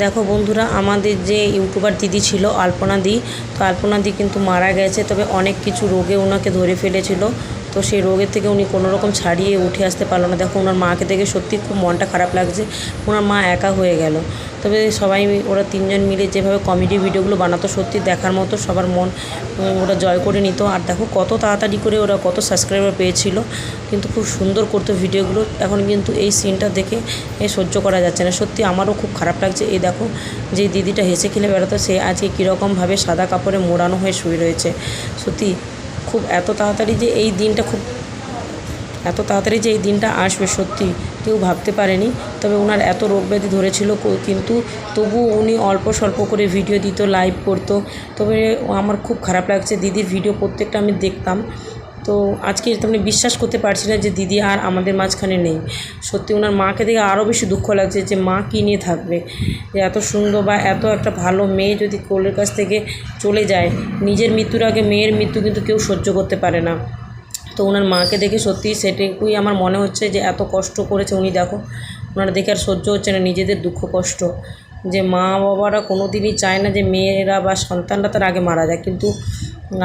দেখো বন্ধুরা, আমাদের যে ইউটিউবার দিদি ছিল আলপনা দি, তো আলপনা দি কিন্তু মারা গেছে। তবে অনেক কিছু রোগে ওনাকে ধরে ফেলেছিল, তো সেই রোগের থেকে উনি কোনো রকম ছাড়িয়ে উঠে আসতে পারলো না। দেখো ওনার মাকে দেখে সত্যি খুব মনটা খারাপ লাগছে, ওনার মা একা হয়ে গেল। তবে সবাই ওরা তিনজন মিলে যেভাবে কমেডি ভিডিওগুলো বানাতো সত্যি দেখার মতো, সবার মন ওরা জয় করে নিত। আর দেখো কত তাড়াতাড়ি করে ওরা কত সাবস্ক্রাইবার পেয়েছিল, কিন্তু খুব সুন্দর করতো ভিডিওগুলো। এখন কিন্তু এই সিনটা দেখে সহ্য করা যাচ্ছে না, সত্যি আমারও খুব খারাপ লাগছে। এই দেখো যে দিদিটা হেসে খেলে বেড়াতো, সে আজকে কীরকমভাবে সাদা কাপড়ে মোড়ানো হয়ে শুয়ে রয়েছে। সত্যি খুব এত তাড়াতাড়ি যে এই দিনটা আসবে সত্যি কেউ ভাবতে পারেনি। তবে ওনার এত রোগ ব্যাধি ধরেছিল, কিন্তু তবুও উনি অল্প স্বল্প করে ভিডিও দিত, লাইভ করতো। তবে আমার খুব খারাপ লাগছে, দিদির ভিডিও প্রত্যেকটা আমি দেখতাম। তো আজকে তেমনি বিশ্বাস করতে পারছি না যে দিদি আর আমাদের মাঝখানে নেই। সত্যি ওনার মাকে দেখে আরও বেশি দুঃখ লাগছে যে মা কী নিয়ে থাকবে, যে এত সুন্দর বা এত একটা ভালো মেয়ে যদি কোলের কাছ থেকে চলে যায়, নিজের মৃত্যুর আগে মেয়ের মৃত্যু কিন্তু কেউ সহ্য করতে পারে না। তো ওনার মাকে দেখে সত্যি সেটুকুই আমার মনে হচ্ছে যে এত কষ্ট করেছে উনি। দেখো ওনারা দেখে আর সহ্য হচ্ছে না নিজেদের দুঃখ কষ্ট, যে মা বাবারা কোনো দিনই চায় না যে মেয়েরা বা সন্তানরা তার আগে মারা যায়, কিন্তু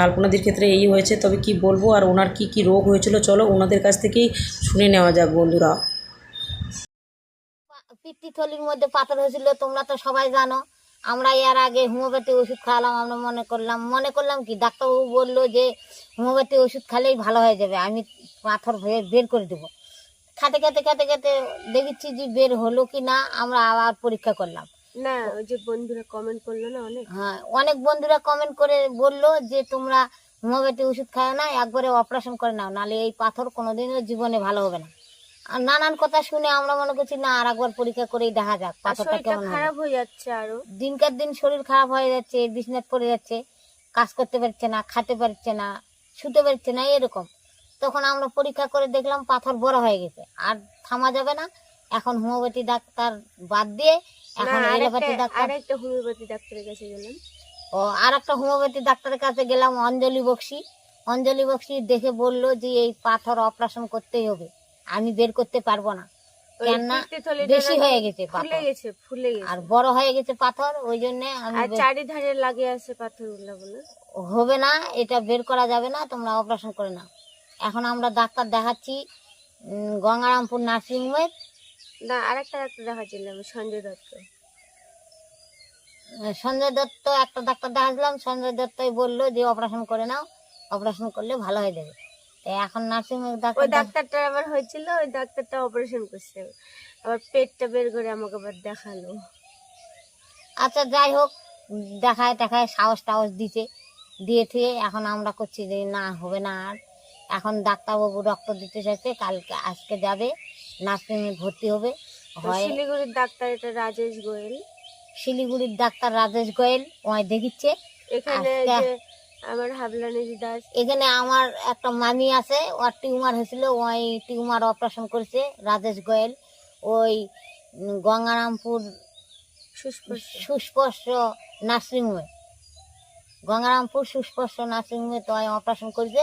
আলপনাদির ক্ষেত্রে এই হয়েছে। তবে কি বলবো, আর ওনার কি কি রোগ হয়েছিল চলো ওনাদের কাছ থেকেই শুনে নেওয়া যাক বন্ধুরা। পিত্তথলির মধ্যে পাথর হয়েছিল, তোমরা তো সবাই জানো। আমরা এর আগে হোমিওপ্যাথি ওষুধ খাওয়ালাম, আমরা মনে করলাম কি ডাক্তারবাবু বললো যে হোমিওপ্যাথি ওষুধ খেলেই ভালো হয়ে যাবে, আমি পাথর বের করে দেবো। খেতে খেতে খেতে খেতে দেখেছি যে বের হলো কি না, আমরা আবার পরীক্ষা করলাম। না, ওই যে বন্ধুরা কমেন্ট করলো না অনেক, হ্যাঁ, অনেক বন্ধুরা কমেন্ট করে বললো যে তোমরা হোমিওপ্যাথি ওষুধ খাও না, একবারে অপারেশন করে নাও, নাহলে এই পাথর কোনোদিনও জীবনে ভালো হবে না। আর নানান কথা শুনে আমরা মনে করছি না আর একবার পরীক্ষা করেই দেখা যাক পাথরটা কেমন খারাপ হয়ে যাচ্ছে। আরো দিনকার দিন শরীর খারাপ হয়ে যাচ্ছে, বিছনায় পড়ে যাচ্ছে, কাজ করতে পারছে না, খেতে পারছে না, শুতে পারছে না, এরকম। তখন আমরা পরীক্ষা করে দেখলাম পাথর বড় হয়ে গেছে, আর থামা যাবে না। এখন হোমিওপ্যাথি ডাক্তার বাদ দিয়ে এখন এলোপ্যাথি ডাক্তার, আরেকটা হোমিওপ্যাথি ডাক্তারের কাছে গেলাম। আর একটা হোমিওপ্যাথি ডাক্তারের কাছে গেলাম, অঞ্জলি বক্সি। অঞ্জলি বক্সি দেখে বললো যে এই পাথর অপারেশন করতেই হবে, আমি বের করতে পারবো না, কেননা বেশি হয়ে গেছে ফুলে গেছে আর বড় হয়ে গেছে পাথর, ওই জন্য আমি চারিধারে লাগে আছে পাথরগুলো, বলে হবে না, এটা বের করা যাবে না, তোমরা অপারেশন করে নাও। এখন আমরা ডাক্তার দেখাচ্ছি গঙ্গারামপুর নার্সিংহোমে। না, আরেকটা ডাক্তার দেখাচ্ছিলাম, সঞ্জয় দত্ত। সঞ্জয় দত্ত একটা ডাক্তার দেখাচ্ছিলাম, সঞ্জয় দত্তই বললো যে অপারেশন করে নাও, অপারেশন করলে ভালো হয়ে যাবে। এখন নার্সিংহোমে ওই ডাক্তারটা আবার হয়েছিল, ওই ডাক্তারটা অপারেশন করছে, আবার পেটটা বের করে আমাকে আবার দেখালো। আচ্ছা যাই হোক, দেখায় দেখায় সাহস টাহস দিয়ে থুয়ে এখন আমরা করছি যে না হবে না আর। এখন ডাক্তারবাবু রক্ত দিতে চাইছে, কালকে আজকে যাবে নার্সিংহোমে ভর্তি হবে। হয় শিলিগুড়ির ডাক্তার, এটা রাজেশ গোয়েল। শিলিগুড়ির ডাক্তার রাজেশ গোয়েল ওই দেখিচ্ছে। এখানে যে আমার হাবলানি দাস, এখানে আমার একটা মামি আছে, ওর টিউমার হয়েছিল, ওই টিউমার অপারেশন করেছে রাজেশ গোয়েল। ওই গঙ্গারামপুর সুস্পর্শ নার্সিংহোমে, গঙ্গারামপুর সুস্পর্শ নার্সিংহোমে তো অপারেশন করেছে।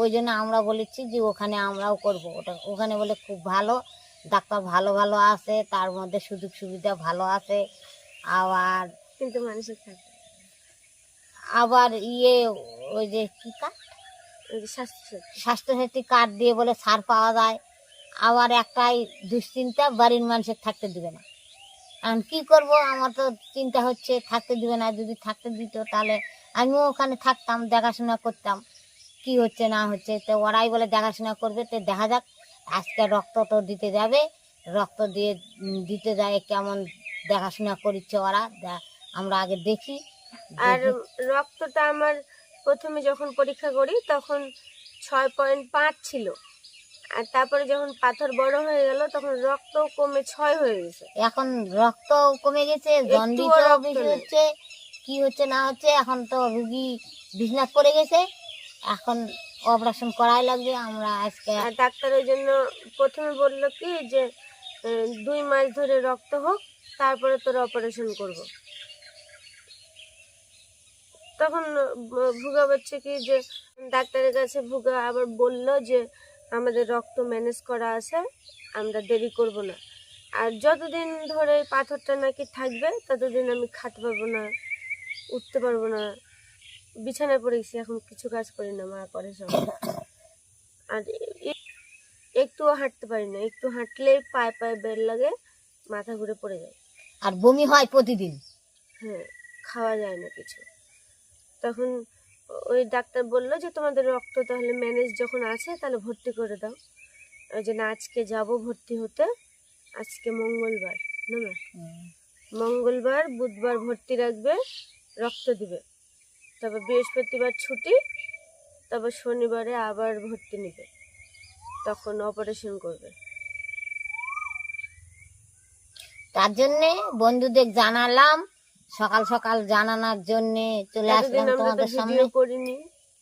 ওই জন্য আমরা বলেছি যে ওখানে আমরাও করবো ওটা, ওখানে বলে খুব ভালো ডাক্তার, ভালো ভালো আছে, তার মধ্যে সুযোগ সুবিধা ভালো আছে। আবার কিন্তু মানুষের থাকে আবার ওই যে কি কার্ড, স্বাস্থ্যসাথী কার্ড দিয়ে বলে ছাড় পাওয়া যায়। আবার একটাই দুশ্চিন্তা, বাড়ির মানুষের থাকতে দিবে না। এখন কি করব, আমার তো চিন্তা হচ্ছে থাকতে দিবে না, যদি থাকতে দিত তাহলে আমিও ওখানে থাকতাম, দেখাশোনা করতাম কি হচ্ছে না হচ্ছে। তো ওরাই বলে দেখাশোনা করবে, তো দেখা যাক। আজকে রক্ত তো দিতে যাবে, রক্ত দিতে যায় কেমন দেখাশোনা করছে ওরা, আমরা আগে দেখি। আর রক্তটা আমার প্রথমে যখন পরীক্ষা করি তখন 6.5 ছিল, আর তারপরে যখন পাথর বড় হয়ে গেল তখন রক্ত কমে 6 হয়ে গেছে। এখন রক্ত কমে গেছে, জন্ডিসও বেশি হচ্ছে, কি হচ্ছে না হচ্ছে। এখন তো রুগী বিছনায় পড়ে গেছে, এখন অপারেশন করাই লাগবে। আমরা আজকে ডাক্তার ওই জন্য প্রথমে বললো কি যে 2 মাস ধরে রক্ত হোক, তারপরে তোর অপারেশন করব। তখন ভুগা বলছে কি যে ডাক্তারের কাছে ভুগা আবার বলল যে আমাদের রক্ত ম্যানেজ করা আছে, আমরা দেরি করব না। আর যতদিন ধরে পাথরটা নাকি থাকবে ততদিন আমি খেতে পারবো না, উঠতে পারবো না, বিছানায় পড়ে গেছি, এখন কিছু কাজ করি না, মা করে সব। আর একটুও হাঁটতে পারি না, একটু হাঁটলেই পায়ে পায়ে বের লাগে, মাথা ঘুরে পড়ে যায়। আর বমি হয় প্রতিদিন? হ্যাঁ, খাওয়া যায় না কিছু। তখন ওই ডাক্তার বললো যে তোমাদের রক্ত তাহলে ম্যানেজ যখন আছে তাহলে ভর্তি করে দাও। ওই জন্য আজকে যাব ভর্তি হতে। আজকে মঙ্গলবার না, মঙ্গলবার বুধবার ভর্তি রাখবে, রক্ত দিবে, তারপর বৃহস্পতিবার ছুটি, তারপর শনিবারে আবার ভর্তি নেবে, তখন অপারেশন করবে। তার জন্যে বন্ধুদের জানালাম, সকাল সকাল জানানোর জন্যে চলে আসলাম তোমাদের সামনে। করিনি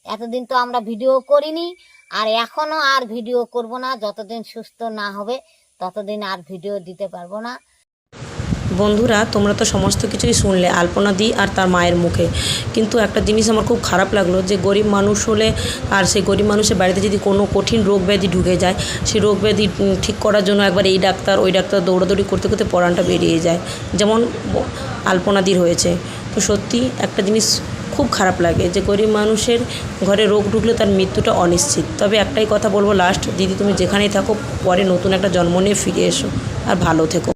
এতদিন তো আমরা ভিডিও করিনি, আর এখনো আর ভিডিও করব না। যতদিন সুস্থ না হবে ততদিন আর ভিডিও দিতে পারবো না। বন্ধুরা, তোমরা তো সমস্ত কিছুই শুনলে আলপনা দি আর তার মায়ের মুখে, কিন্তু একটা জিনিস আমার খুব খারাপ লাগলো যে গরিব মানুষ হলে আর সেই গরিব মানুষের বাড়িতে যদি কোনো কঠিন রোগ ব্যাধি ঢুকে যায়, সেই রোগ ব্যাধি ঠিক করার জন্য একবার এই ডাক্তার ওই ডাক্তার দৌড়াদৌড়ি করতে করতে পরাণটা বেরিয়ে যায়, যেমন আলপনাদির হয়েছে। তো সত্যি একটা জিনিস খুব খারাপ লাগে যে গরিব মানুষের ঘরে রোগ ঢুকলে তার মৃত্যুটা অনিশ্চিত। তবে একটাই কথা বলবো লাস্ট, দিদি তুমি যেখানেই থাকো পরে নতুন একটা জন্ম নিয়ে ফিরে এসো আর ভালো থেকো।